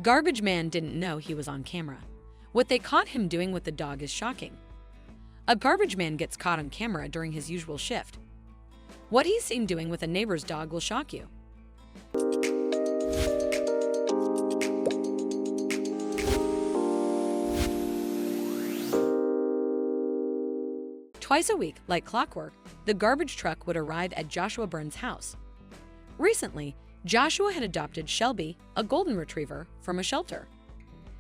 Garbage Man didn't know he was on camera. What they caught him doing with the dog is shocking. A garbage man gets caught on camera during his usual shift. What he's seen doing with a neighbor's dog will shock you. Twice a week, like clockwork, the garbage truck would arrive at Joshua Byrne's house. Recently, Joshua had adopted Shelby, a golden retriever, from a shelter.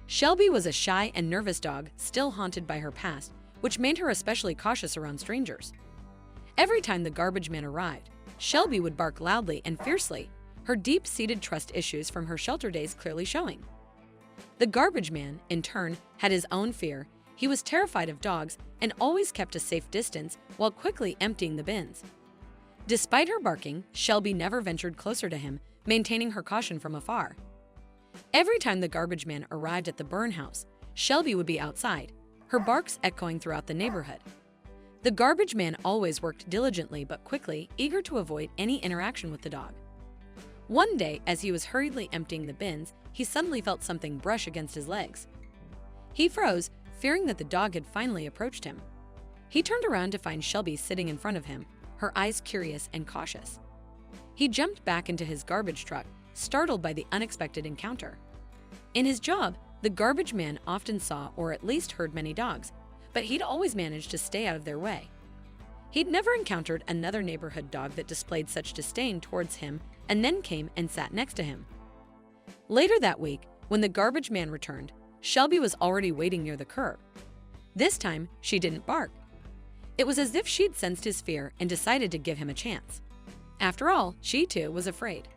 Shelby was a shy and nervous dog, still haunted by her past, which made her especially cautious around strangers. Every time the garbage man arrived, Shelby would bark loudly and fiercely, her deep-seated trust issues from her shelter days clearly showing. The garbage man, in turn, had his own fear. He was terrified of dogs and always kept a safe distance while quickly emptying the bins. Despite her barking, Shelby never ventured closer to him, maintaining her caution from afar. Every time the garbage man arrived at the Byrne house, Shelby would be outside, her barks echoing throughout the neighborhood. The garbage man always worked diligently but quickly, eager to avoid any interaction with the dog. One day, as he was hurriedly emptying the bins, he suddenly felt something brush against his legs. He froze, fearing that the dog had finally approached him. He turned around to find Shelby sitting in front of him, her eyes curious and cautious. He jumped back into his garbage truck, startled by the unexpected encounter. In his job, the garbage man often saw or at least heard many dogs, but he'd always managed to stay out of their way. He'd never encountered another neighborhood dog that displayed such disdain towards him and then came and sat next to him. Later that week, when the garbage man returned, Shelby was already waiting near the curb. This time, she didn't bark. It was as if she'd sensed his fear and decided to give him a chance. After all, she too was afraid.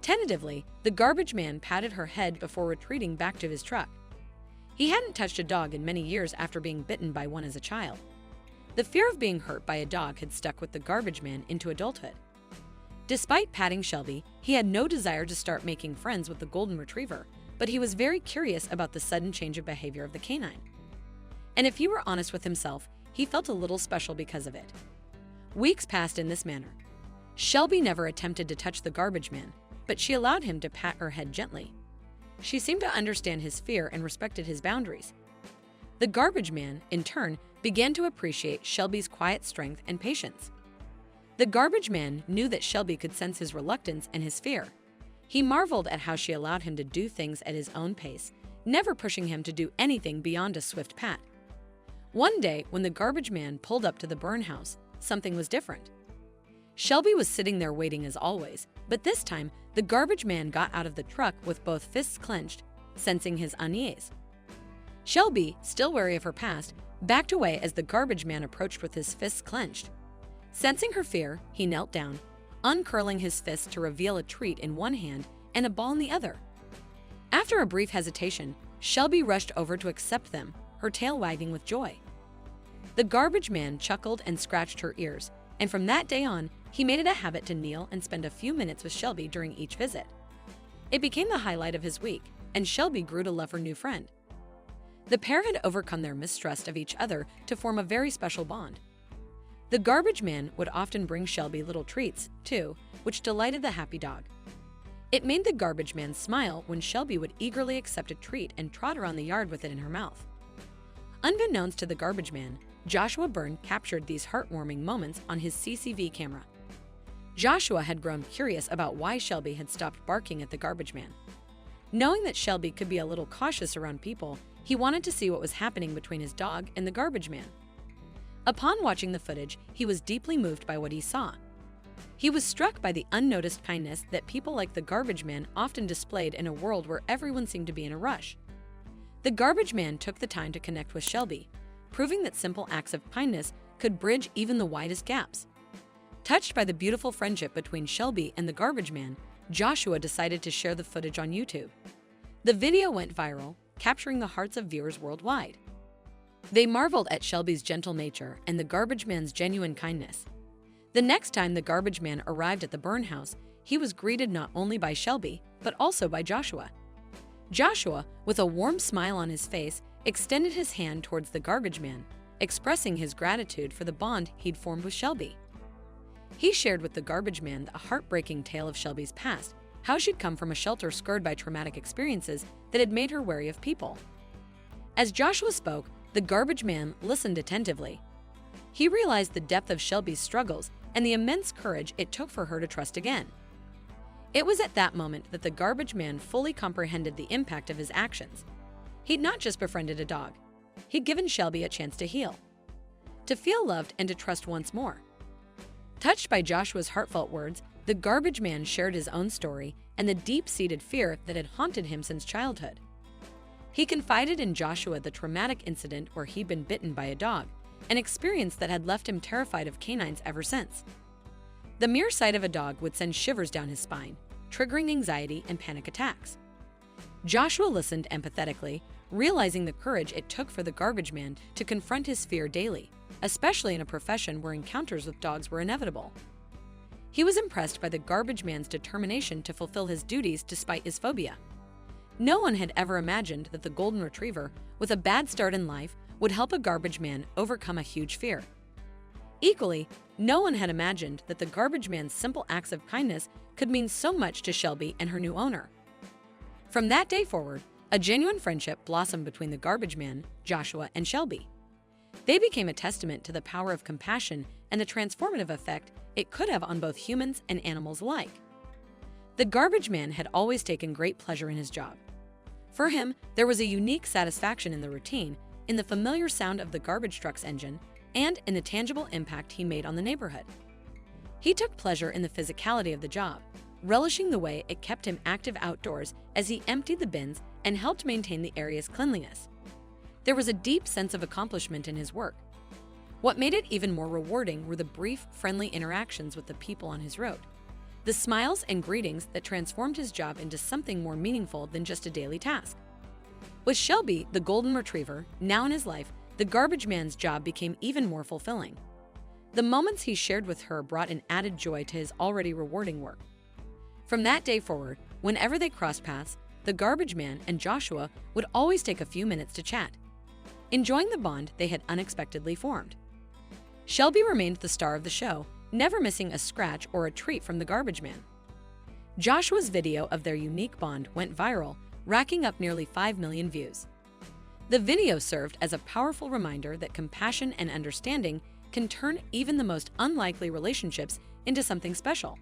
Tentatively, the garbage man patted her head before retreating back to his truck. He hadn't touched a dog in many years after being bitten by one as a child. The fear of being hurt by a dog had stuck with the garbage man into adulthood. Despite patting Shelby, he had no desire to start making friends with the golden retriever, but he was very curious about the sudden change of behavior of the canine. And if he were honest with himself, he felt a little special because of it. Weeks passed in this manner. Shelby never attempted to touch the garbage man, but she allowed him to pat her head gently. She seemed to understand his fear and respected his boundaries. The garbage man, in turn, began to appreciate Shelby's quiet strength and patience. The garbage man knew that Shelby could sense his reluctance and his fear. He marveled at how she allowed him to do things at his own pace, never pushing him to do anything beyond a swift pat. One day, when the garbage man pulled up to the Byrne house, something was different. Shelby was sitting there waiting as always, but this time, the garbage man got out of the truck with both fists clenched, sensing his unease. Shelby, still wary of her past, backed away as the garbage man approached with his fists clenched. Sensing her fear, he knelt down, uncurling his fists to reveal a treat in one hand and a ball in the other. After a brief hesitation, Shelby rushed over to accept them, her tail wagging with joy. The garbage man chuckled and scratched her ears, and from that day on, he made it a habit to kneel and spend a few minutes with Shelby during each visit. It became the highlight of his week, and Shelby grew to love her new friend. The pair had overcome their mistrust of each other to form a very special bond. The garbage man would often bring Shelby little treats, too, which delighted the happy dog. It made the garbage man smile when Shelby would eagerly accept a treat and trot around the yard with it in her mouth. Unbeknownst to the garbage man, Joshua Byrne captured these heartwarming moments on his CCTV camera. Joshua had grown curious about why Shelby had stopped barking at the garbage man. Knowing that Shelby could be a little cautious around people, he wanted to see what was happening between his dog and the garbage man. Upon watching the footage, he was deeply moved by what he saw. He was struck by the unnoticed kindness that people like the garbage man often displayed in a world where everyone seemed to be in a rush. The garbage man took the time to connect with Shelby, proving that simple acts of kindness could bridge even the widest gaps. Touched by the beautiful friendship between Shelby and the garbage man, Joshua decided to share the footage on YouTube. The video went viral, capturing the hearts of viewers worldwide. They marveled at Shelby's gentle nature and the garbage man's genuine kindness. The next time the garbage man arrived at the Byrne house, he was greeted not only by Shelby, but also by Joshua. Joshua, with a warm smile on his face, extended his hand towards the garbage man, expressing his gratitude for the bond he'd formed with Shelby. He shared with the garbage man the heartbreaking tale of Shelby's past, how she'd come from a shelter scarred by traumatic experiences that had made her wary of people. As Joshua spoke, the garbage man listened attentively. He realized the depth of Shelby's struggles and the immense courage it took for her to trust again. It was at that moment that the garbage man fully comprehended the impact of his actions. He'd not just befriended a dog. He'd given Shelby a chance to heal, to feel loved, and to trust once more. Touched by Joshua's heartfelt words, the garbage man shared his own story and the deep-seated fear that had haunted him since childhood. He confided in Joshua the traumatic incident where he'd been bitten by a dog, an experience that had left him terrified of canines ever since. The mere sight of a dog would send shivers down his spine, triggering anxiety and panic attacks. Joshua listened empathetically, realizing the courage it took for the garbage man to confront his fear daily, especially in a profession where encounters with dogs were inevitable. He was impressed by the garbage man's determination to fulfill his duties despite his phobia. No one had ever imagined that the golden retriever, with a bad start in life, would help a garbage man overcome a huge fear. Equally, no one had imagined that the garbage man's simple acts of kindness could mean so much to Shelby and her new owner. From that day forward, a genuine friendship blossomed between the garbage man, Joshua, and Shelby. They became a testament to the power of compassion and the transformative effect it could have on both humans and animals alike. The garbage man had always taken great pleasure in his job. For him, there was a unique satisfaction in the routine, in the familiar sound of the garbage truck's engine, and in the tangible impact he made on the neighborhood. He took pleasure in the physicality of the job, relishing the way it kept him active outdoors as he emptied the bins and helped maintain the area's cleanliness. There was a deep sense of accomplishment in his work. What made it even more rewarding were the brief, friendly interactions with the people on his road, the smiles and greetings that transformed his job into something more meaningful than just a daily task. With Shelby, the golden retriever, now in his life, the garbage man's job became even more fulfilling. The moments he shared with her brought an added joy to his already rewarding work. From that day forward, whenever they crossed paths, the garbage man and Joshua would always take a few minutes to chat, enjoying the bond they had unexpectedly formed. Shelby remained the star of the show, never missing a scratch or a treat from the garbage man. Joshua's video of their unique bond went viral, racking up nearly 5 million views. The video served as a powerful reminder that compassion and understanding can turn even the most unlikely relationships into something special.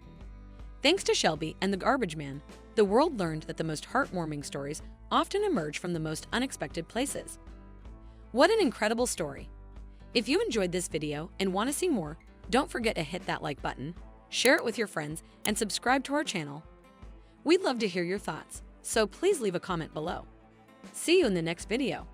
Thanks to Shelby and the garbage man, the world learned that the most heartwarming stories often emerge from the most unexpected places. What an incredible story! If you enjoyed this video and want to see more, don't forget to hit that like button, share it with your friends, and subscribe to our channel. We'd love to hear your thoughts, so please leave a comment below. See you in the next video.